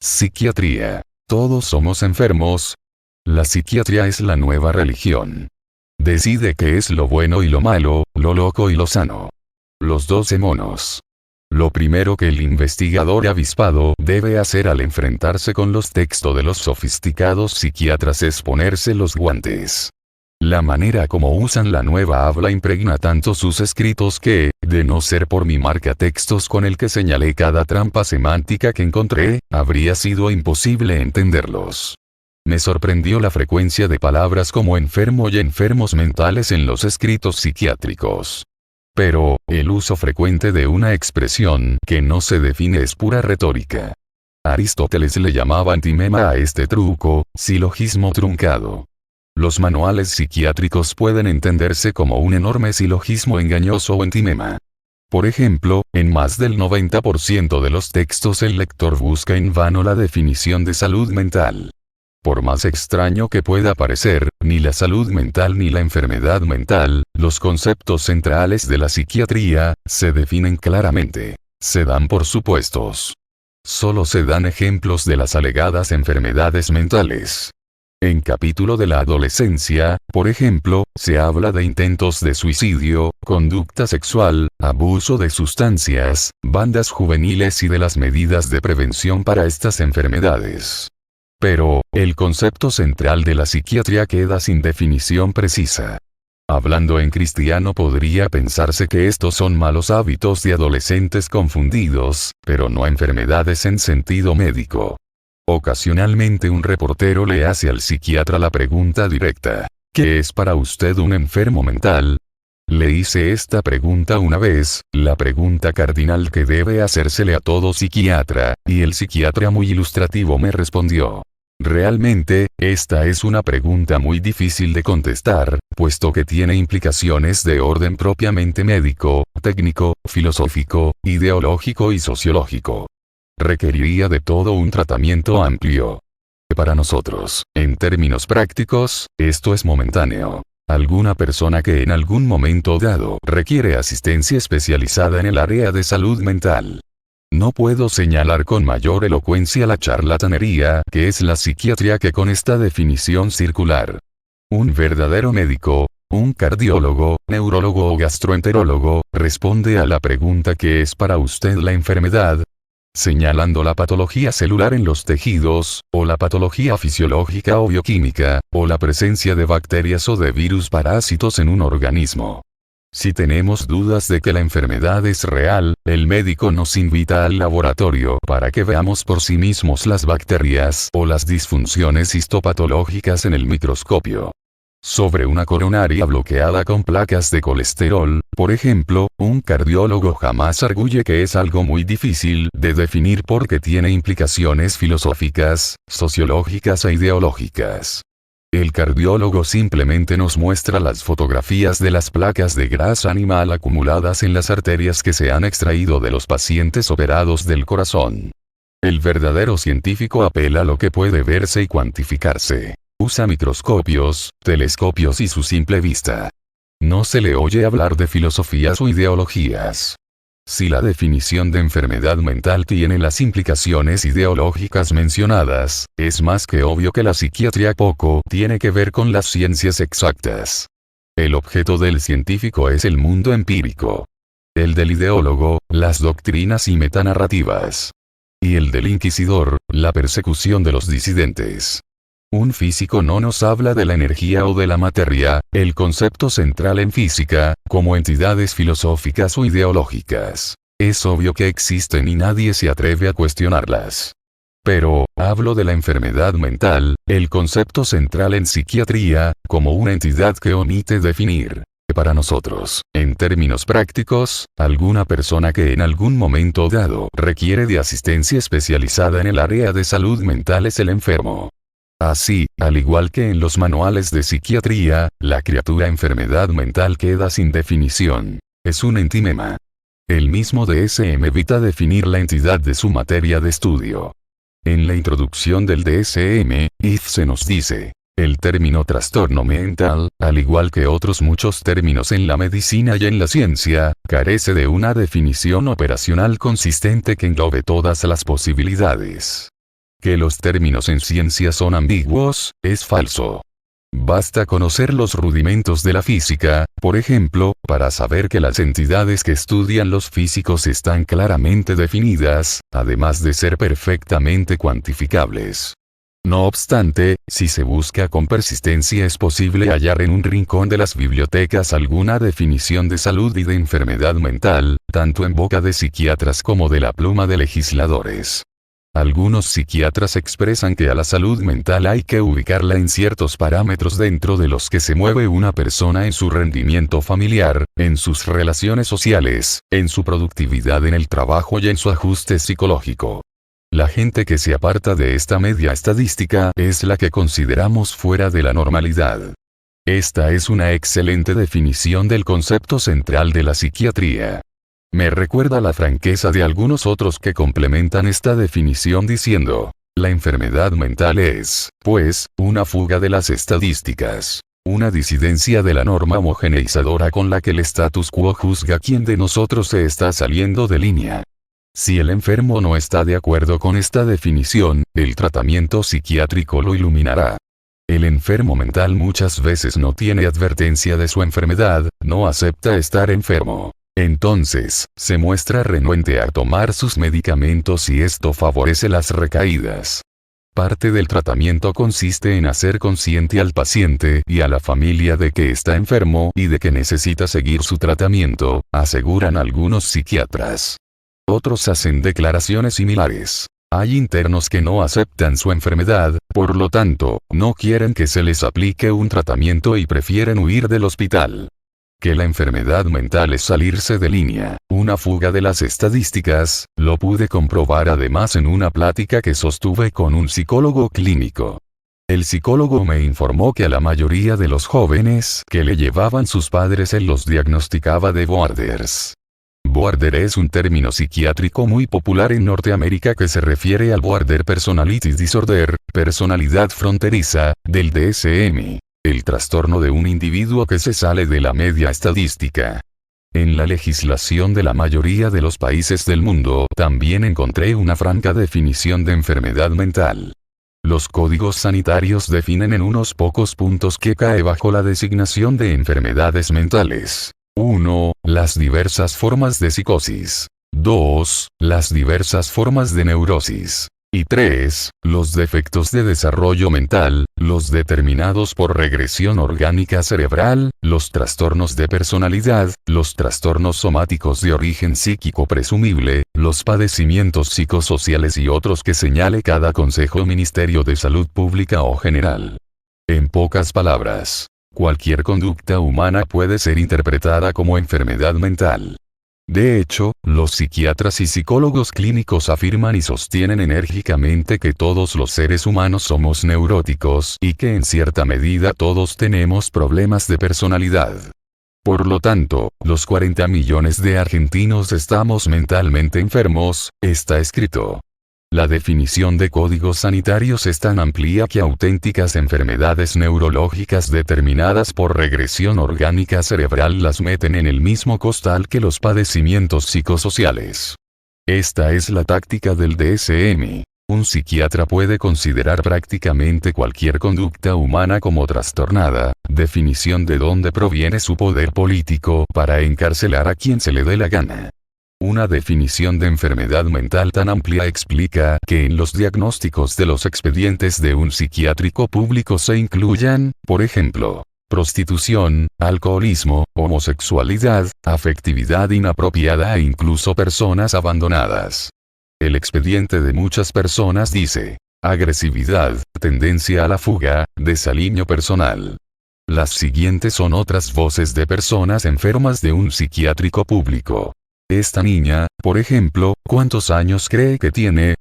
Psiquiatría. Todos somos enfermos. La psiquiatría es la nueva religión. Decide qué es lo bueno y lo malo, lo loco y lo sano. Los 12 monos. Lo primero que el investigador avispado debe hacer al enfrentarse con los textos de los sofisticados psiquiatras es ponerse los guantes. La manera como usan la nueva habla impregna tanto sus escritos que, de no ser por mi marcatextos con el que señalé cada trampa semántica que encontré, habría sido imposible entenderlos. Me sorprendió la frecuencia de palabras como enfermo y enfermos mentales en los escritos psiquiátricos. Pero, el uso frecuente de una expresión que no se define es pura retórica. Aristóteles le llamaba antimema a este truco, silogismo truncado. Los manuales psiquiátricos pueden entenderse como un enorme silogismo engañoso o antimema. Por ejemplo, en más del 90% de los textos el lector busca en vano la definición de salud mental. Por más extraño que pueda parecer, ni la salud mental ni la enfermedad mental, los conceptos centrales de la psiquiatría, se definen claramente. Se dan por supuestos. Solo se dan ejemplos de las alegadas enfermedades mentales. En capítulo de la adolescencia, por ejemplo, se habla de intentos de suicidio, conducta sexual, abuso de sustancias, bandas juveniles y de las medidas de prevención para estas enfermedades. Pero, el concepto central de la psiquiatría queda sin definición precisa. Hablando en cristiano podría pensarse que estos son malos hábitos de adolescentes confundidos, pero no enfermedades en sentido médico. Ocasionalmente un reportero le hace al psiquiatra la pregunta directa: ¿qué es para usted un enfermo mental? Le hice esta pregunta una vez, la pregunta cardinal que debe hacérsele a todo psiquiatra, y el psiquiatra muy ilustrativo me respondió: realmente, esta es una pregunta muy difícil de contestar, puesto que tiene implicaciones de orden propiamente médico, técnico, filosófico, ideológico y sociológico. Requeriría de todo un tratamiento amplio. Para nosotros, en términos prácticos, esto es momentáneo. Alguna persona que en algún momento dado requiere asistencia especializada en el área de salud mental. No puedo señalar con mayor elocuencia la charlatanería que es la psiquiatría que con esta definición circular. Un verdadero médico, un cardiólogo, neurólogo o gastroenterólogo, responde a la pregunta ¿qué es para usted la enfermedad?, señalando la patología celular en los tejidos, o la patología fisiológica o bioquímica, o la presencia de bacterias o de virus parásitos en un organismo. Si tenemos dudas de que la enfermedad es real, el médico nos invita al laboratorio para que veamos por sí mismos las bacterias o las disfunciones histopatológicas en el microscopio. Sobre una coronaria bloqueada con placas de colesterol, por ejemplo, un cardiólogo jamás arguye que es algo muy difícil de definir porque tiene implicaciones filosóficas, sociológicas e ideológicas. El cardiólogo simplemente nos muestra las fotografías de las placas de grasa animal acumuladas en las arterias que se han extraído de los pacientes operados del corazón. El verdadero científico apela a lo que puede verse y cuantificarse. Usa microscopios, telescopios y su simple vista. No se le oye hablar de filosofías o ideologías. Si la definición de enfermedad mental tiene las implicaciones ideológicas mencionadas, es más que obvio que la psiquiatría poco tiene que ver con las ciencias exactas. El objeto del científico es el mundo empírico. El del ideólogo, las doctrinas y metanarrativas. Y el del inquisidor, la persecución de los disidentes. Un físico no nos habla de la energía o de la materia, el concepto central en física, como entidades filosóficas o ideológicas. Es obvio que existen y nadie se atreve a cuestionarlas. Pero, hablo de la enfermedad mental, el concepto central en psiquiatría, como una entidad que omite definir. Para nosotros, en términos prácticos, alguna persona que en algún momento dado requiere de asistencia especializada en el área de salud mental es el enfermo. Así, al igual que en los manuales de psiquiatría, la criatura enfermedad mental queda sin definición. Es un entimema. El mismo DSM evita definir la entidad de su materia de estudio. En la introducción del DSM, se nos dice: el término trastorno mental, al igual que otros muchos términos en la medicina y en la ciencia, carece de una definición operacional consistente que englobe todas las posibilidades. Que los términos en ciencia son ambiguos, es falso. Basta conocer los rudimentos de la física, por ejemplo, para saber que las entidades que estudian los físicos están claramente definidas, además de ser perfectamente cuantificables. No obstante, si se busca con persistencia es posible hallar en un rincón de las bibliotecas alguna definición de salud y de enfermedad mental, tanto en boca de psiquiatras como de la pluma de legisladores. Algunos psiquiatras expresan que a la salud mental hay que ubicarla en ciertos parámetros dentro de los que se mueve una persona en su rendimiento familiar, en sus relaciones sociales, en su productividad en el trabajo y en su ajuste psicológico. La gente que se aparta de esta media estadística es la que consideramos fuera de la normalidad. Esta es una excelente definición del concepto central de la psiquiatría. Me recuerda la franqueza de algunos otros que complementan esta definición diciendo, la enfermedad mental es, pues, una fuga de las estadísticas. Una disidencia de la norma homogeneizadora con la que el status quo juzga quién de nosotros se está saliendo de línea. Si el enfermo no está de acuerdo con esta definición, el tratamiento psiquiátrico lo iluminará. El enfermo mental muchas veces no tiene advertencia de su enfermedad, no acepta estar enfermo. Entonces, se muestra renuente a tomar sus medicamentos y esto favorece las recaídas. Parte del tratamiento consiste en hacer consciente al paciente y a la familia de que está enfermo y de que necesita seguir su tratamiento, aseguran algunos psiquiatras. Otros hacen declaraciones similares. Hay internos que no aceptan su enfermedad, por lo tanto, no quieren que se les aplique un tratamiento y prefieren huir del hospital. Que la enfermedad mental es salirse de línea, una fuga de las estadísticas, lo pude comprobar además en una plática que sostuve con un psicólogo clínico. El psicólogo me informó que a la mayoría de los jóvenes que le llevaban sus padres él los diagnosticaba de borders. Border es un término psiquiátrico muy popular en Norteamérica que se refiere al Border Personality Disorder, personalidad fronteriza, del DSM. El trastorno de un individuo que se sale de la media estadística. En la legislación de la mayoría de los países del mundo también encontré una franca definición de enfermedad mental. Los códigos sanitarios definen en unos pocos puntos que cae bajo la designación de enfermedades mentales. 1. Las diversas formas de psicosis. 2. Las diversas formas de neurosis. Y 3. Los defectos de desarrollo mental, los determinados por regresión orgánica cerebral, los trastornos de personalidad, los trastornos somáticos de origen psíquico presumible, los padecimientos psicosociales y otros que señale cada Consejo o Ministerio de Salud Pública o General. En pocas palabras, cualquier conducta humana puede ser interpretada como enfermedad mental. De hecho, los psiquiatras y psicólogos clínicos afirman y sostienen enérgicamente que todos los seres humanos somos neuróticos y que en cierta medida todos tenemos problemas de personalidad. Por lo tanto, los 40 millones de argentinos estamos mentalmente enfermos, está escrito. La definición de códigos sanitarios es tan amplia que auténticas enfermedades neurológicas determinadas por regresión orgánica cerebral las meten en el mismo costal que los padecimientos psicosociales. Esta es la táctica del DSM. Un psiquiatra puede considerar prácticamente cualquier conducta humana como trastornada, definición de dónde proviene su poder político para encarcelar a quien se le dé la gana. Una definición de enfermedad mental tan amplia explica que en los diagnósticos de los expedientes de un psiquiátrico público se incluyan, por ejemplo, prostitución, alcoholismo, homosexualidad, afectividad inapropiada e incluso personas abandonadas. El expediente de muchas personas dice, agresividad, tendencia a la fuga, desaliño personal. Las siguientes son otras voces de personas enfermas de un psiquiátrico público. Esta niña, por ejemplo, ¿cuántos años cree que tiene?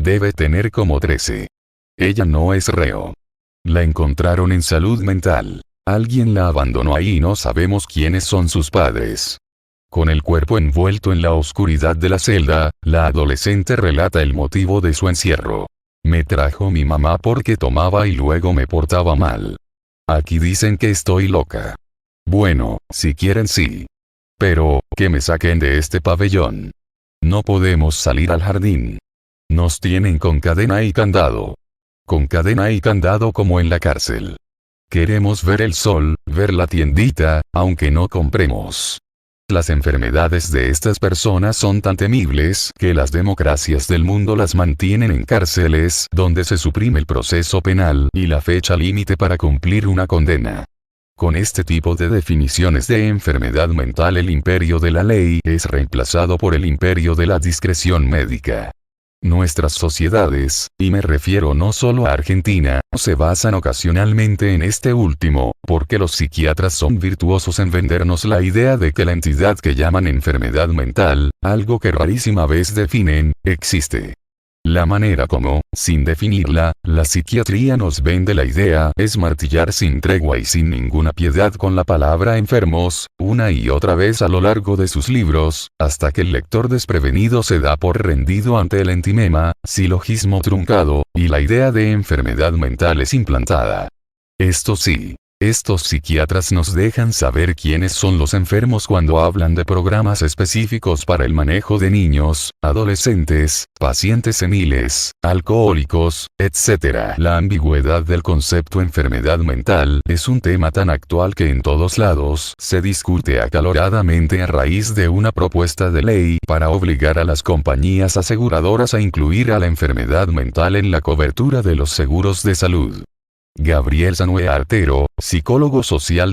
Debe tener como 13. Ella no es reo. La encontraron en salud mental. Alguien la abandonó ahí y no sabemos quiénes son sus padres. Con el cuerpo envuelto en la oscuridad de la celda, la adolescente relata el motivo de su encierro. Me trajo mi mamá porque tomaba y luego me portaba mal. Aquí dicen que estoy loca. Bueno, si quieren sí. Pero, que me saquen de este pabellón. No podemos salir al jardín. Nos tienen con cadena y candado. Con cadena y candado como en la cárcel. Queremos ver el sol, ver la tiendita, aunque no compremos. Las enfermedades de estas personas son tan temibles que las democracias del mundo las mantienen en cárceles donde se suprime el proceso penal y la fecha límite para cumplir una condena. Con este tipo de definiciones de enfermedad mental, el imperio de la ley es reemplazado por el imperio de la discreción médica. Nuestras sociedades, y me refiero no solo a Argentina, se basan ocasionalmente en este último, porque los psiquiatras son virtuosos en vendernos la idea de que la entidad que llaman enfermedad mental, algo que rarísima vez definen, existe. La manera como, sin definirla, la psiquiatría nos vende la idea es martillar sin tregua y sin ninguna piedad con la palabra enfermos, una y otra vez a lo largo de sus libros, hasta que el lector desprevenido se da por rendido ante el entimema, silogismo truncado, y la idea de enfermedad mental es implantada. Esto sí. Estos psiquiatras nos dejan saber quiénes son los enfermos cuando hablan de programas específicos para el manejo de niños, adolescentes, pacientes seniles, alcohólicos, etc. La ambigüedad del concepto enfermedad mental es un tema tan actual que en todos lados se discute acaloradamente a raíz de una propuesta de ley para obligar a las compañías aseguradoras a incluir a la enfermedad mental en la cobertura de los seguros de salud. Gabriel Sanue Artero, psicólogo social,